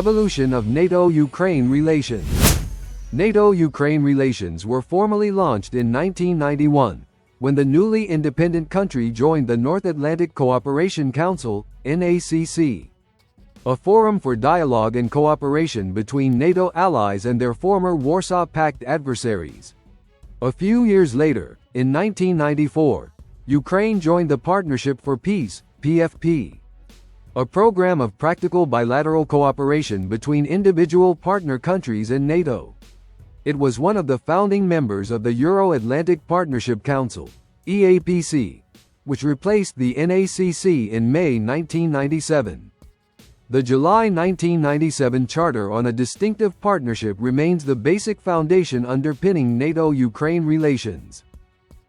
Evolution of NATO-Ukraine relations. NATO-Ukraine relations were formally launched in 1991, when the newly independent country joined the North Atlantic Cooperation Council, NACC, a forum for dialogue and cooperation between NATO allies and their former Warsaw Pact adversaries. A few years later, in 1994, Ukraine joined the Partnership for Peace, PFP, a program of practical bilateral cooperation between individual partner countries and NATO. It was one of the founding members of the Euro-Atlantic Partnership Council, EAPC, which replaced the NACC in May 1997. The July 1997 Charter on a Distinctive Partnership remains the basic foundation underpinning NATO-Ukraine relations.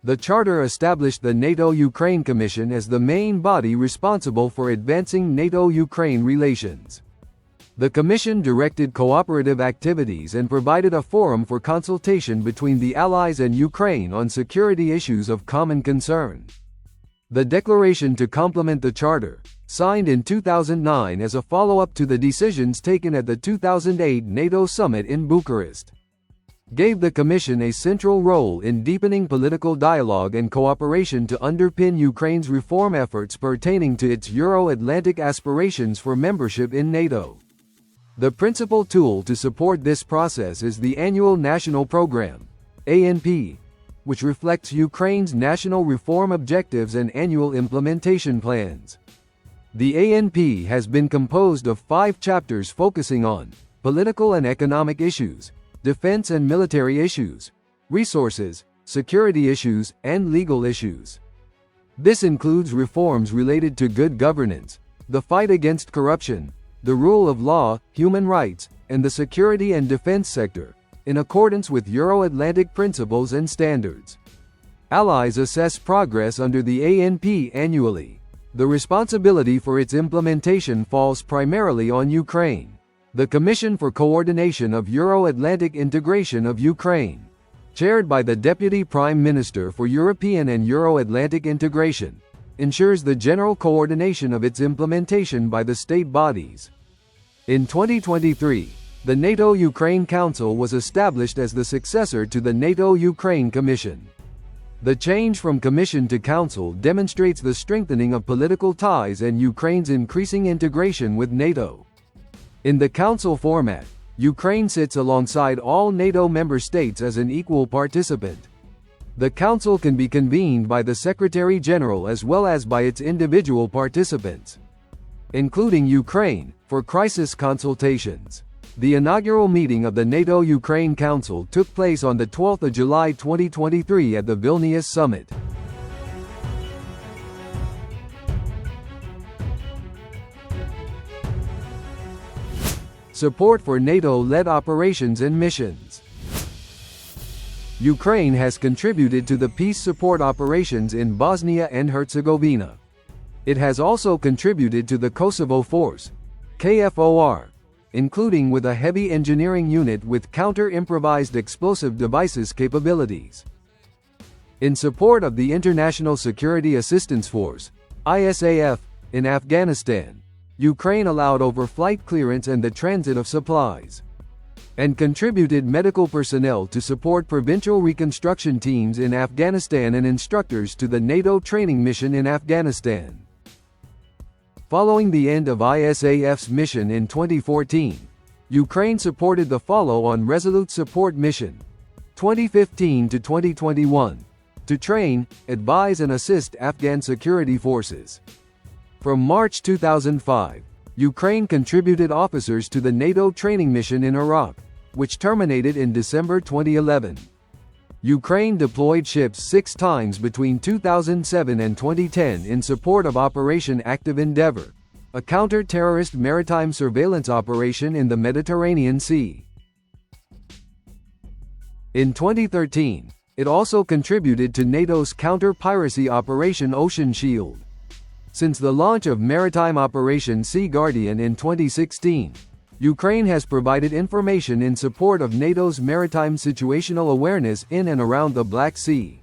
The Charter established the NATO-Ukraine Commission as the main body responsible for advancing NATO-Ukraine relations. The Commission directed cooperative activities and provided a forum for consultation between the Allies and Ukraine on security issues of common concern. The declaration to complement the Charter, signed in 2009 as a follow-up to the decisions taken at the 2008 NATO summit in Bucharest, gave the Commission a central role in deepening political dialogue and cooperation to underpin Ukraine's reform efforts pertaining to its Euro-Atlantic aspirations for membership in NATO. The principal tool to support this process is the Annual National Program, ANP, which reflects Ukraine's national reform objectives and annual implementation plans. The ANP has been composed of 5 chapters focusing on political and economic issues, defense and military issues, resources, security issues, and legal issues. This includes reforms related to good governance, the fight against corruption, the rule of law, human rights, and the security and defense sector, in accordance with Euro-Atlantic principles and standards. Allies assess progress under the ANP annually. The responsibility for its implementation falls primarily on Ukraine. The Commission for Coordination of Euro-Atlantic Integration of Ukraine, chaired by the Deputy Prime Minister for European and Euro-Atlantic Integration, ensures the general coordination of its implementation by the state bodies. In 2023, the NATO-Ukraine Council was established as the successor to the NATO-Ukraine Commission. The change from Commission to Council demonstrates the strengthening of political ties and Ukraine's increasing integration with NATO. In the Council format, Ukraine sits alongside all NATO member states as an equal participant. The Council can be convened by the Secretary-General as well as by its individual participants, including Ukraine, for crisis consultations. The inaugural meeting of the NATO-Ukraine Council took place on the 12th of July 2023 at the Vilnius Summit. Support for NATO-led operations and missions. Ukraine has contributed to the peace support operations in Bosnia and Herzegovina. It has also contributed to the Kosovo Force, KFOR, including with a heavy engineering unit with counter-improvised explosive devices capabilities. In support of the International Security Assistance Force, ISAF, in Afghanistan, Ukraine allowed overflight clearance and the transit of supplies, and contributed medical personnel to support provincial reconstruction teams in Afghanistan and instructors to the NATO training mission in Afghanistan. Following the end of ISAF's mission in 2014, Ukraine supported the follow-on Resolute Support Mission, 2015 to 2021, to train, advise and assist Afghan security forces. From March 2005, Ukraine contributed officers to the NATO training mission in Iraq, which terminated in December 2011. Ukraine deployed ships 6 times between 2007 and 2010 in support of Operation Active Endeavour, a counter-terrorist maritime surveillance operation in the Mediterranean Sea. In 2013, it also contributed to NATO's counter-piracy Operation Ocean Shield. Since the launch of maritime Operation Sea Guardian in 2016, Ukraine has provided information in support of NATO's maritime situational awareness in and around the Black Sea.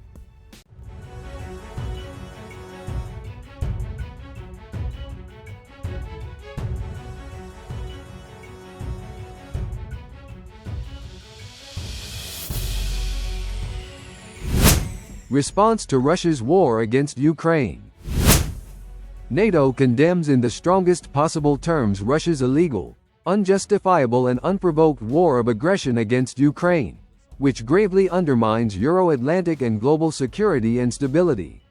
Response to Russia's war against Ukraine. NATO condemns in the strongest possible terms Russia's illegal, unjustifiable and unprovoked war of aggression against Ukraine, which gravely undermines Euro-Atlantic and global security and stability,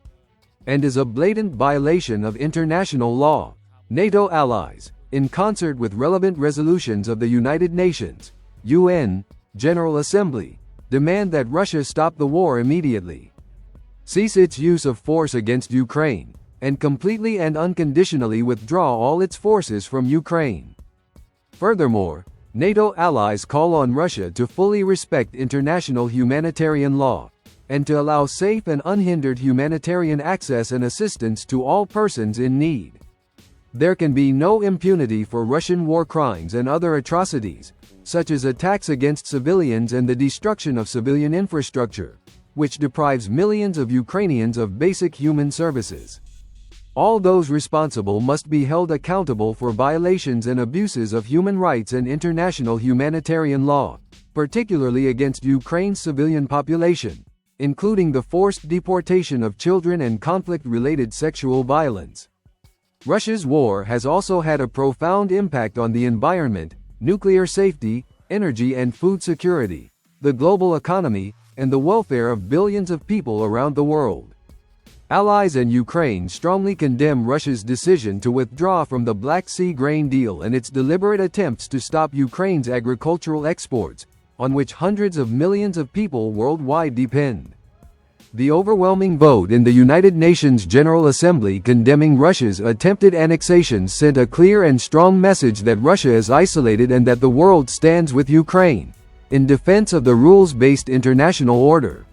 and is a blatant violation of international law. NATO allies, in concert with relevant resolutions of the United Nations, UN, General Assembly, demand that Russia stop the war immediately, cease its use of force against Ukraine, and completely and unconditionally withdraw all its forces from Ukraine. Furthermore, NATO allies call on Russia to fully respect international humanitarian law, and to allow safe and unhindered humanitarian access and assistance to all persons in need. There can be no impunity for Russian war crimes and other atrocities, such as attacks against civilians and the destruction of civilian infrastructure, which deprives millions of Ukrainians of basic human services. All those responsible must be held accountable for violations and abuses of human rights and international humanitarian law, particularly against Ukraine's civilian population, including the forced deportation of children and conflict-related sexual violence. Russia's war has also had a profound impact on the environment, nuclear safety, energy and food security, the global economy, and the welfare of billions of people around the world. Allies and Ukraine strongly condemn Russia's decision to withdraw from the Black Sea grain deal and its deliberate attempts to stop Ukraine's agricultural exports, on which hundreds of millions of people worldwide depend. The overwhelming vote in the United Nations General Assembly condemning Russia's attempted annexation sent a clear and strong message that Russia is isolated and that the world stands with Ukraine, in defense of the rules-based international order.